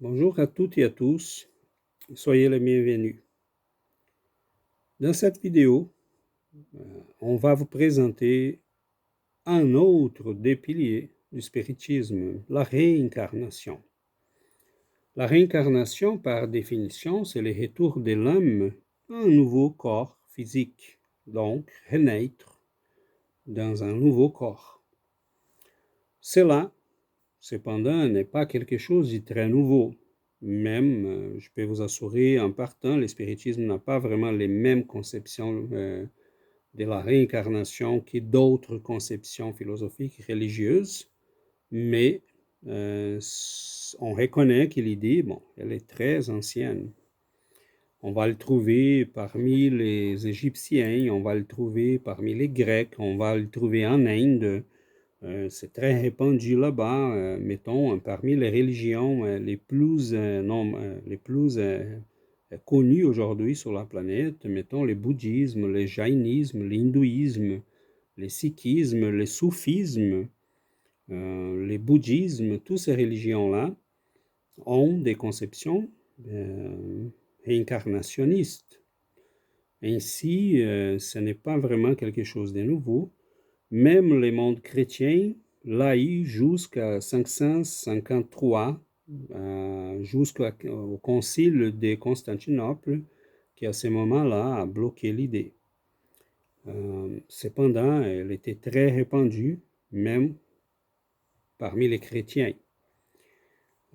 Bonjour à toutes et à tous, soyez les bienvenus. Dans cette vidéo, on va vous présenter un autre des piliers du spiritisme, la réincarnation. La réincarnation, par définition, c'est le retour de l'âme à un nouveau corps physique, donc renaître dans un nouveau corps. Cela, cependant, n'est pas quelque chose de très nouveau. Même, je peux vous assurer, en partant, le spiritisme n'a pas vraiment les mêmes conceptions de la réincarnation que d'autres conceptions philosophiques et religieuses, mais on reconnaît que l'idée, bon, elle est très ancienne. On va le trouver parmi les Égyptiens, on va le trouver parmi les Grecs, on va le trouver en Inde. C'est très répandu là-bas, mettons, parmi les religions les plus connues aujourd'hui sur la planète, mettons le bouddhisme, le jaïnisme, l'hindouisme, le sikhisme, le soufisme, le bouddhisme, toutes ces religions-là ont des conceptions réincarnationnistes. Ainsi, ce n'est pas vraiment quelque chose de nouveau. Même le monde chrétien l'a eu jusqu'à 553, jusqu'au concile de Constantinople, qui à ce moment-là a bloqué l'idée. Cependant, elle était très répandue, même parmi les chrétiens.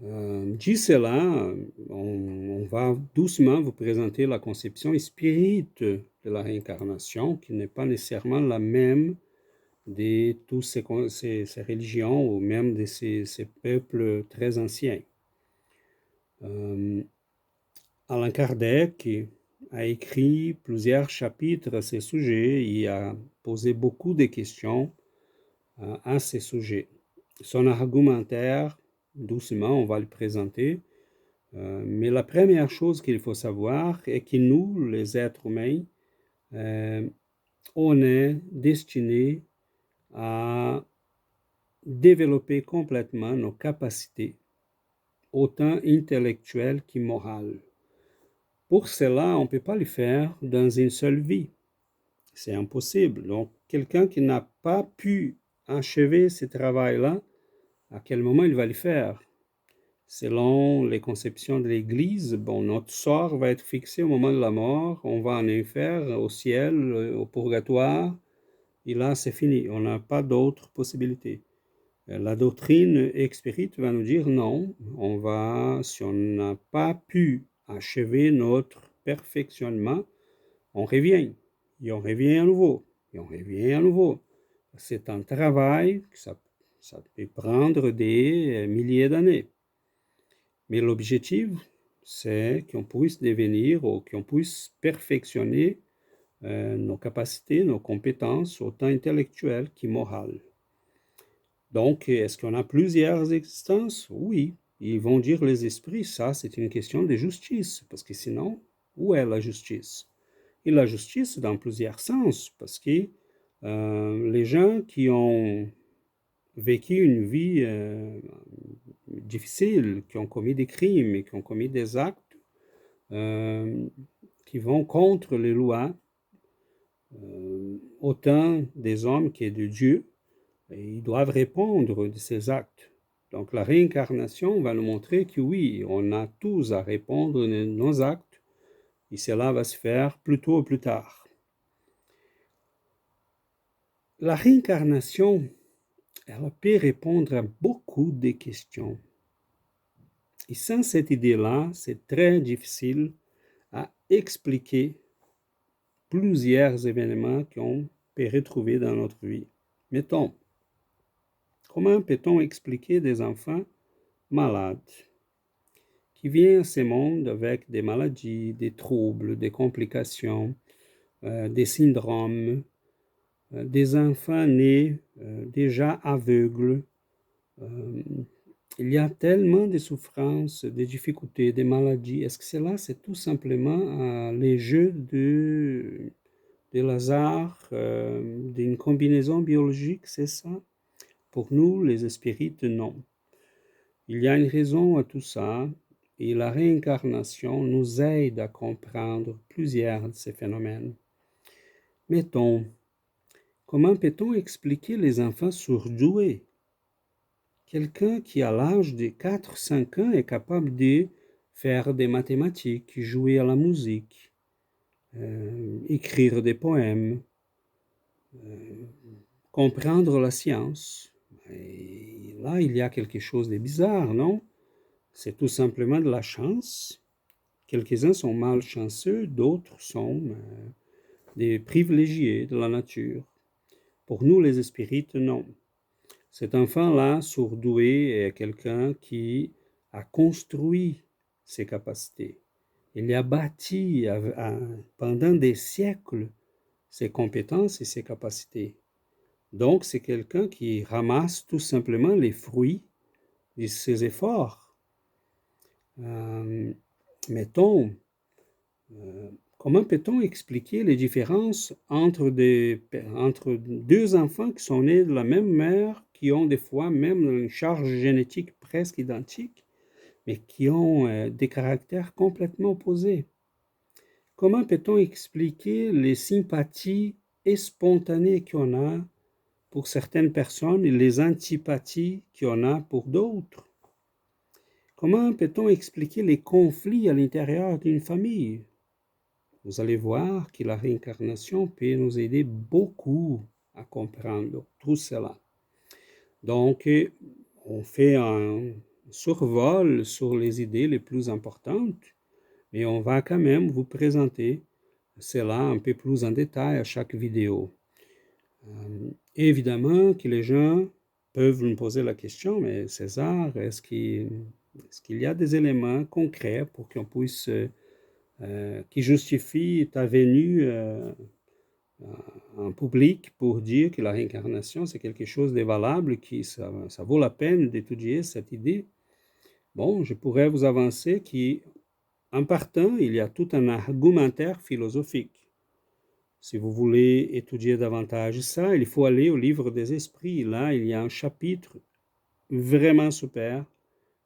Dit cela, on va doucement vous présenter la conception spirituelle de la réincarnation, qui n'est pas nécessairement la même de toutes ces religions ou même de ces peuples très anciens. Allan Kardec a écrit plusieurs chapitres à ce sujet et a posé beaucoup de questions à ce sujet. Son argumentaire, doucement, on va le présenter, mais la première chose qu'il faut savoir est que nous, les êtres humains, on est destinés à développer complètement nos capacités, autant intellectuelles que morales. Pour cela, on ne peut pas le faire dans une seule vie. C'est impossible. Donc, quelqu'un qui n'a pas pu achever ce travail-là, à quel moment il va le faire? Selon les conceptions de l'Église, bon, notre sort va être fixé au moment de la mort. On va en enfer, au ciel, au purgatoire. Et là, c'est fini. On n'a pas d'autres possibilités. La doctrine expérite va nous dire non, si on n'a pas pu achever notre perfectionnement, on revient, et on revient à nouveau, et on revient à nouveau. C'est un travail, ça peut prendre des milliers d'années. Mais l'objectif, c'est qu'on puisse devenir ou qu'on puisse perfectionner nos capacités, nos compétences, autant intellectuelles que morales. Donc, est-ce qu'on a plusieurs existences? Oui. Ils vont dire les esprits, ça c'est une question de justice, parce que sinon, où est la justice? Et la justice dans plusieurs sens, parce que les gens qui ont vécu une vie difficile, qui ont commis des crimes et qui ont commis des actes qui vont contre les lois, autant des hommes que de Dieu, et ils doivent répondre de ces actes. Donc la réincarnation va nous montrer que oui, on a tous à répondre de nos actes, et cela va se faire plus tôt ou plus tard. La réincarnation, elle peut répondre à beaucoup de questions. Et sans cette idée-là, c'est très difficile à expliquer plusieurs événements qu'on peut retrouver dans notre vie. Mettons, comment peut-on expliquer des enfants malades qui viennent à ce monde avec des maladies, des troubles, des complications, des syndromes, des enfants nés déjà aveugles. Il y a tellement de souffrances, de difficultés, de maladies. Est-ce que cela, c'est tout simplement les jeux de hasard, d'une combinaison biologique, c'est ça? Pour nous, les spirites, non. Il y a une raison à tout ça. et la réincarnation nous aident à comprendre plusieurs de ces phénomènes. Mettons, comment peut-on expliquer les enfants surdoués? Quelqu'un qui, à l'âge de 4-5 ans, est capable de faire des mathématiques, jouer à la musique, écrire des poèmes, comprendre la science. Et là, il y a quelque chose de bizarre, non? C'est tout simplement de la chance. Quelques-uns sont malchanceux, d'autres sont des privilégiés de la nature. Pour nous, les spirites, non. Cet enfant-là, surdoué, est quelqu'un qui a construit ses capacités. Il a bâti pendant des siècles ses compétences et ses capacités. Donc, c'est quelqu'un qui ramasse tout simplement les fruits de ses efforts. Mettons, comment peut-on expliquer les différences entre deux enfants qui sont nés de la même mère, qui ont des fois même une charge génétique presque identique, mais qui ont des caractères complètement opposés? Comment peut-on expliquer les sympathies spontanées qu'on a pour certaines personnes et les antipathies qu'on a pour d'autres? Comment peut-on expliquer les conflits à l'intérieur d'une famille? Vous allez voir que la réincarnation peut nous aider beaucoup à comprendre tout cela. Donc, on fait un survol sur les idées les plus importantes, mais on va quand même vous présenter cela un peu plus en détail à chaque vidéo. Évidemment que les gens peuvent me poser la question, mais César, est-ce qu'il y a des éléments concrets pour qu'on puisse, qui justifient ta venue en public pour dire que la réincarnation, c'est quelque chose de valable, que ça vaut la peine d'étudier cette idée? Bon, je pourrais vous avancer qu'en partant, il y a tout un argumentaire philosophique. Si vous voulez étudier davantage ça, il faut aller au livre des esprits. Là, il y a un chapitre vraiment super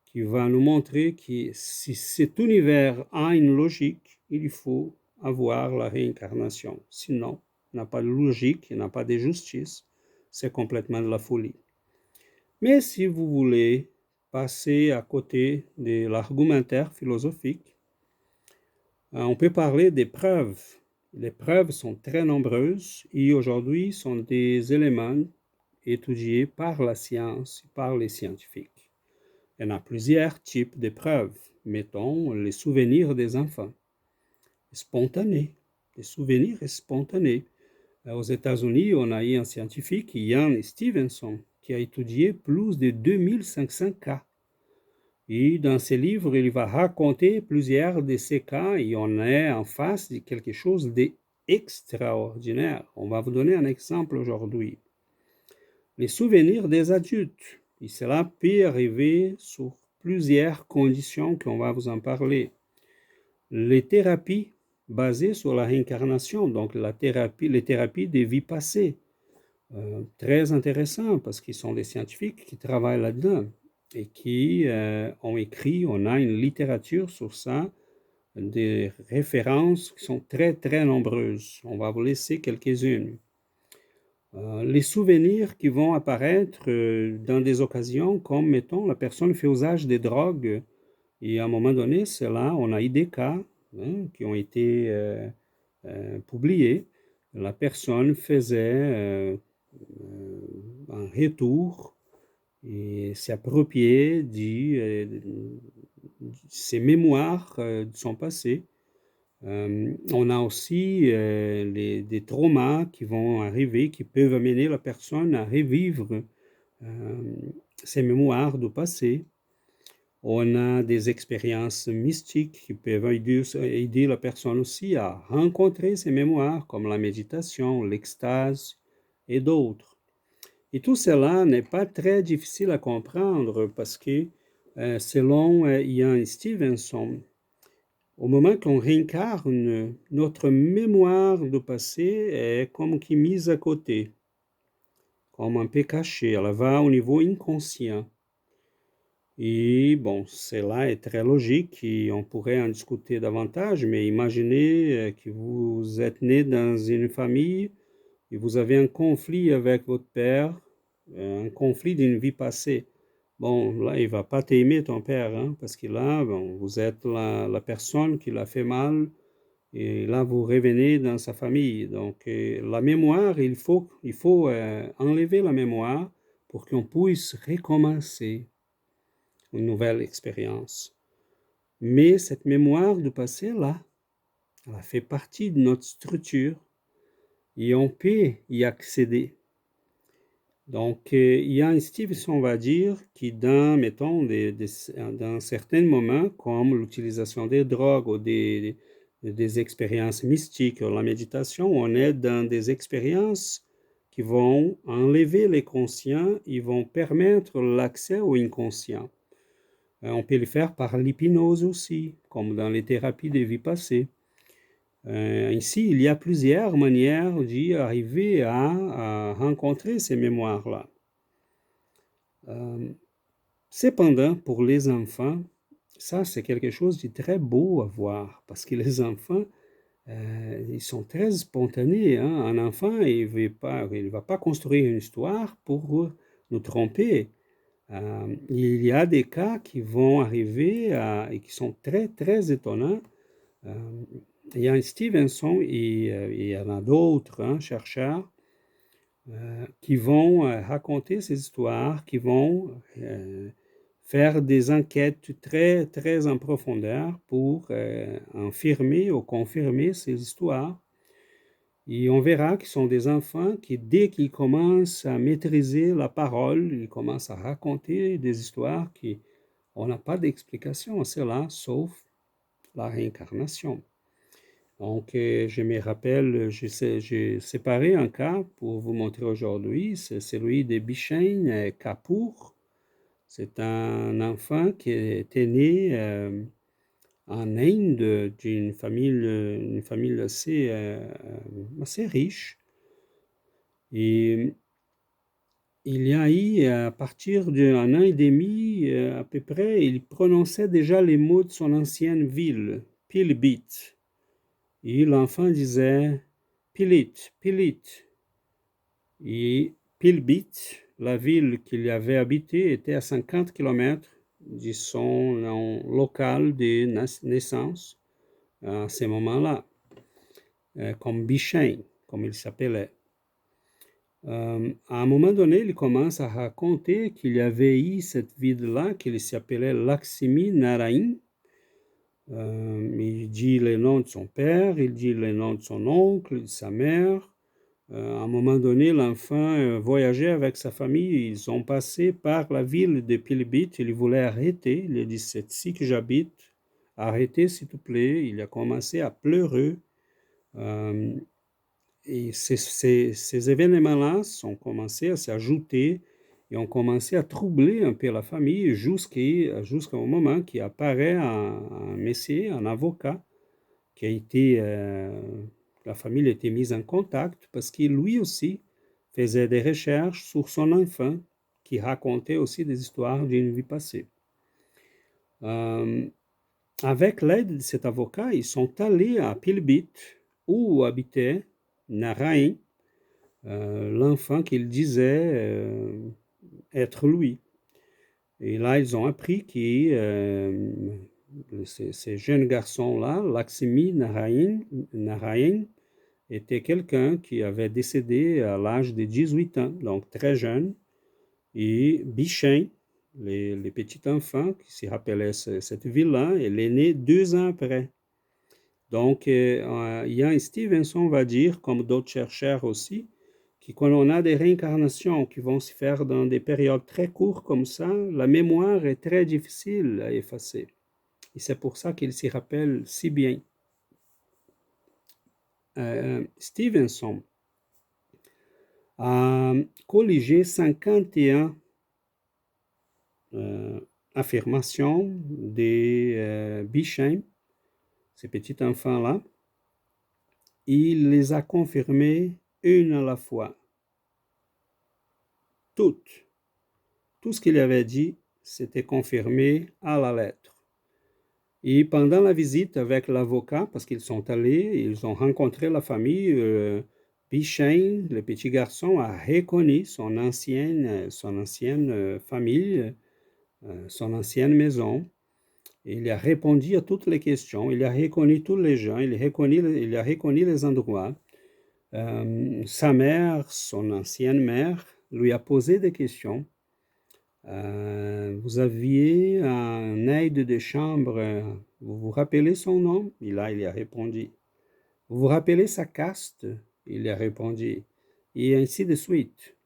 qui va nous montrer que si cet univers a une logique, il faut avoir la réincarnation. Sinon, il n'a pas de logique, il n'a pas de justice, c'est complètement de la folie. Mais si vous voulez passer à côté de l'argumentaire philosophique, on peut parler des preuves. Les preuves sont très nombreuses et aujourd'hui sont des éléments étudiés par la science, par les scientifiques. Il y en a plusieurs types de preuves. Mettons les souvenirs des enfants, spontanés, des souvenirs spontanés. Aux États-Unis, on a eu un scientifique, Ian Stevenson, qui a étudié plus de 2500 cas. Et dans ses livres, il va raconter plusieurs de ces cas et on est en face de quelque chose d'extraordinaire. On va vous donner un exemple aujourd'hui. Les souvenirs des adultes. Et cela peut arriver sous plusieurs conditions qu'on va vous en parler. Les thérapies basées sur la réincarnation, donc les thérapies des vies passées. Très intéressant parce qu'ils sont des scientifiques qui travaillent là-dedans et qui ont écrit, on a une littérature sur ça, des références qui sont très très nombreuses. On va vous laisser quelques-unes. Les souvenirs qui vont apparaître dans des occasions comme, mettons, la personne fait usage des drogues et à un moment donné, c'est là, on a eu des cas qui ont été publiés. La personne faisait un retour et s'approprier de ses mémoires de son passé. On a aussi des traumas qui vont arriver, qui peuvent amener la personne à revivre ses mémoires du passé. On a des expériences mystiques qui peuvent aider la personne aussi à rencontrer ses mémoires, comme la méditation, l'extase et d'autres. Et tout cela n'est pas très difficile à comprendre parce que, selon Ian Stevenson, au moment qu'on réincarne, notre mémoire du passé est comme qui mise à côté, comme un peu cachée, elle va au niveau inconscient. Et bon, cela est très logique et on pourrait en discuter davantage, mais imaginez que vous êtes né dans une famille et vous avez un conflit avec votre père, un conflit d'une vie passée. Bon, là, il va pas t'aimer, ton père, hein, parce que là, bon, vous êtes la personne qui l'a fait mal, et là, vous revenez dans sa famille. Donc, la mémoire, il faut enlever la mémoire pour qu'on puisse recommencer une nouvelle expérience. Mais cette mémoire du passé, là, elle fait partie de notre structure et on peut y accéder. Donc, il y a un Stevenson, on va dire, qui mettons, dans certains moments, comme l'utilisation des drogues ou des expériences mystiques ou la méditation, on est dans des expériences qui vont enlever les conscients, ils vont permettre l'accès au inconscient. On peut le faire par l'hypnose aussi, comme dans les thérapies des vies passées. Ici, il y a plusieurs manières d'y arriver à rencontrer ces mémoires-là. Cependant, pour les enfants, ça c'est quelque chose de très beau à voir, parce que les enfants, ils sont très spontanés, hein. Un enfant, il va pas construire une histoire pour nous tromper. Il y a des cas qui vont arriver et qui sont très, très étonnants. Euh, il y a un Stevenson et il y en a d'autres, hein, chercheurs, qui vont raconter ces histoires, qui vont faire des enquêtes très, très en profondeur pour infirmer ou confirmer ces histoires. Et on verra qu'ils sont des enfants qui, dès qu'ils commencent à maîtriser la parole, ils commencent à raconter des histoires qui, on n'a pas d'explication à cela, sauf la réincarnation. Donc, je me rappelle, j'ai séparé un cas pour vous montrer aujourd'hui, c'est celui de Bishen Kapoor. C'est un enfant qui était né en Inde une famille assez riche. Et il y a eu, à partir d'un an et demi à peu près, il prononçait déjà les mots de son ancienne ville, Pilbit. Et l'enfant disait Pilit, Pilit. Et Pilbit, la ville qu'il avait habitée, était à 50 kilomètres de son nom local de naissance à ce moment-là, comme Bishen, comme il s'appelait. À un moment donné, il commence à raconter qu'il y avait eu cette ville-là, qu'il s'appelait Lakshmi Narayan. Il dit le nom de son père, il dit le nom de son oncle, de sa mère. À un moment donné, l'enfant voyageait avec sa famille. Ils ont passé par la ville de Pilbit. Il voulait arrêter. Il a dit, c'est ici que j'habite. Arrêtez, s'il te plaît. Il a commencé à pleurer. Euh, et ces événements-là ont commencé à s'ajouter et ont commencé à troubler un peu la famille jusqu'au moment qui apparaît un messier, un avocat, qui a été, la famille a été mise en contact parce qu'il lui aussi faisait des recherches sur son enfant qui racontait aussi des histoires d'une vie passée. Euh, Avec l'aide de cet avocat, ils sont allés à Pilbit où habitait Narayan, l'enfant qu'il disait être lui. Et là, ils ont appris que ces jeunes garçons-là, Lakshmi Narayan, était quelqu'un qui avait décédé à l'âge de 18 ans, donc très jeune. Et Bishen, les petits enfants qui se rappelaient cette ville-là, elle est née 2 ans après. Donc, Ian Stevenson va dire, comme d'autres chercheurs aussi, que quand on a des réincarnations qui vont se faire dans des périodes très courtes comme ça, la mémoire est très difficile à effacer. Et c'est pour ça qu'il s'y rappelle si bien. Stevenson a colligé 51 affirmations des Bishem, ces petits enfants-là. Il les a confirmées une à la fois. Toutes. Tout ce qu'il avait dit, c'était confirmé à la lettre. Et pendant la visite avec l'avocat, parce qu'ils sont allés, ils ont rencontré la famille, Bichain, le petit garçon, a reconnu son ancienne famille, son ancienne maison. Il a répondu à toutes les questions, il a reconnu tous les gens, il a reconnu les endroits. Sa mère, son ancienne mère, lui a posé des questions. Vous aviez un aide de chambre, vous vous rappelez son nom? Il a répondu. Vous vous rappelez sa caste? Il a répondu. Et ainsi de suite.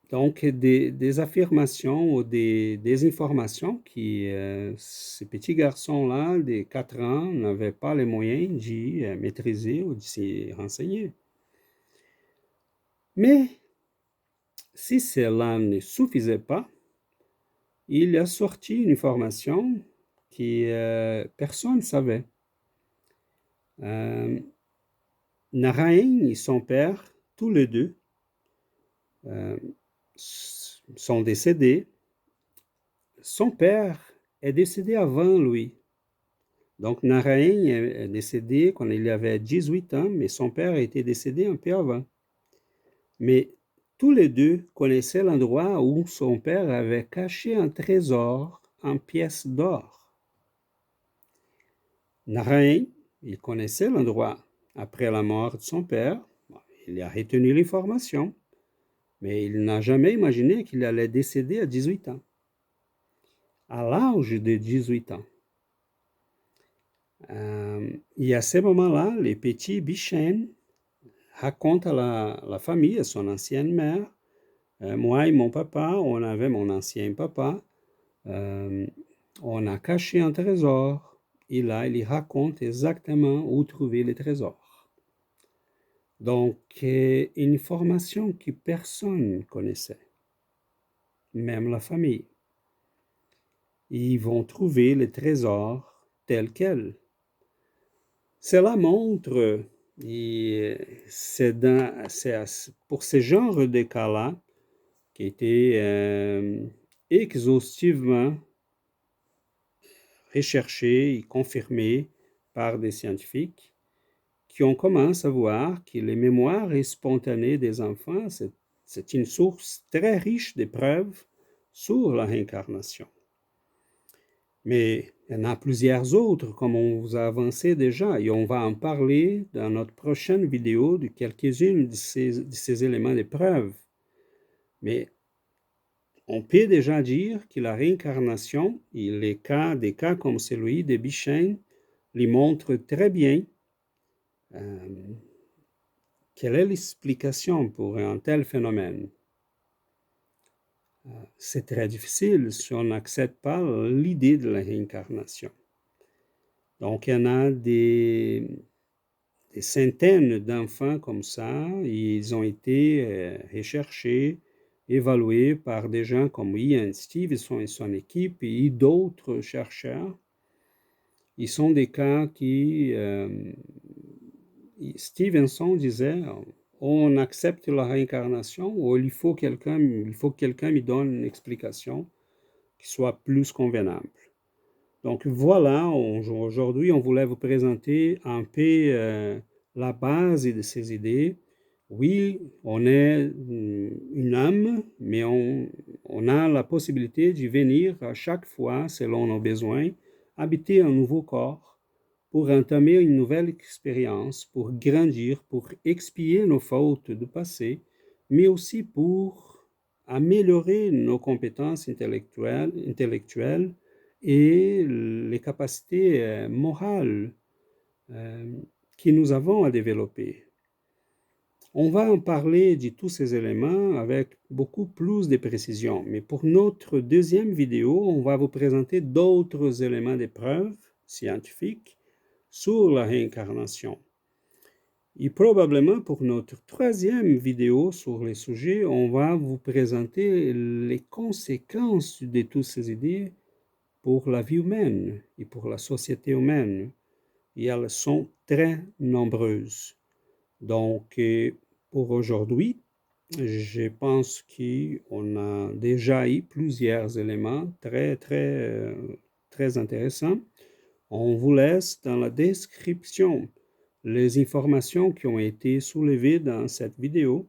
Donc, des affirmations ou des informations qui, ces petits garçons-là, de 4 ans, n'avaient pas les moyens d'y maîtriser ou de s'y renseigner. Mais si cela ne suffisait pas, il a sorti une information que personne ne savait. Narain et son père, tous les deux, sont décédés. Son père est décédé avant lui. Donc Narain est décédé quand il avait 18 ans, mais son père a été décédé un peu avant. Mais tous les deux connaissaient l'endroit où son père avait caché un trésor en pièces d'or. Narain, il connaissait l'endroit. Après la mort de son père, il a retenu l'information, mais il n'a jamais imaginé qu'il allait décéder à 18 ans. À l'âge de 18 ans. Et à ce moment-là, les petits Bichain racontent à la famille, à son ancienne mère, moi et mon papa, on avait mon ancien papa, on a caché un trésor. Et là, il raconte exactement où trouver le trésor. Donc, une information que personne ne connaissait, même la famille. Ils vont trouver le trésor tel quel. Cela montre, et c'est pour ce genre de cas-là, qui était exhaustivement recherché et confirmé par des scientifiques, qu'on commence à voir que les mémoires spontanées des enfants, c'est une source très riche de preuves sur la réincarnation. Mais il y en a plusieurs autres, comme on vous a avancé déjà, et on va en parler dans notre prochaine vidéo de quelques-unes de ces éléments de preuve. Mais on peut déjà dire que la réincarnation et des cas comme celui de Bichain les montrent très bien. Quelle est l'explication pour un tel phénomène? C'est très difficile si on n'accepte pas l'idée de la réincarnation. Donc, il y en a des centaines d'enfants comme ça, et ils ont été recherchés, évalués par des gens comme Ian Stevenson et son équipe et d'autres chercheurs. Ils sont des cas qui, Stevenson disait, on accepte la réincarnation ou il faut que quelqu'un me donne une explication qui soit plus convenable. Donc voilà, aujourd'hui on voulait vous présenter un peu la base de ces idées. Oui, on est une âme, mais on a la possibilité de venir à chaque fois, selon nos besoins, habiter un nouveau corps pour entamer une nouvelle expérience, pour grandir, pour expier nos fautes du passé, mais aussi pour améliorer nos compétences intellectuelles et les capacités morales que nous avons à développer. On va en parler de tous ces éléments avec beaucoup plus de précision, mais pour notre deuxième vidéo, on va vous présenter d'autres éléments de preuve scientifiques sur la réincarnation. Et probablement pour notre troisième vidéo sur les sujets, on va vous présenter les conséquences de toutes ces idées pour la vie humaine et pour la société humaine. Et elles sont très nombreuses. Donc, pour aujourd'hui, Je pense qu'on a déjà eu plusieurs éléments très intéressants. On vous laisse dans la description les informations qui ont été soulevées dans cette vidéo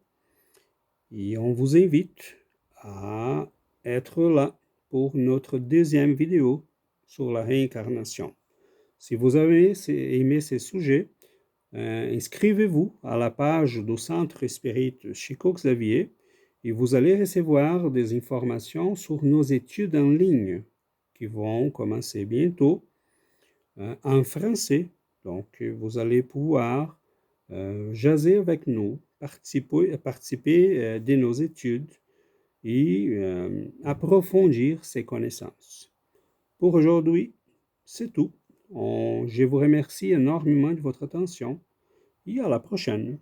et on vous invite à être là pour notre deuxième vidéo sur la réincarnation. Si vous avez aimé ces sujets, inscrivez-vous à la page du Centre Spirit Chico Xavier et vous allez recevoir des informations sur nos études en ligne qui vont commencer bientôt en français. Donc, vous allez pouvoir jaser avec nous, participer de nos études et approfondir ses connaissances. Pour aujourd'hui, c'est tout. Je vous remercie énormément de votre attention et à la prochaine.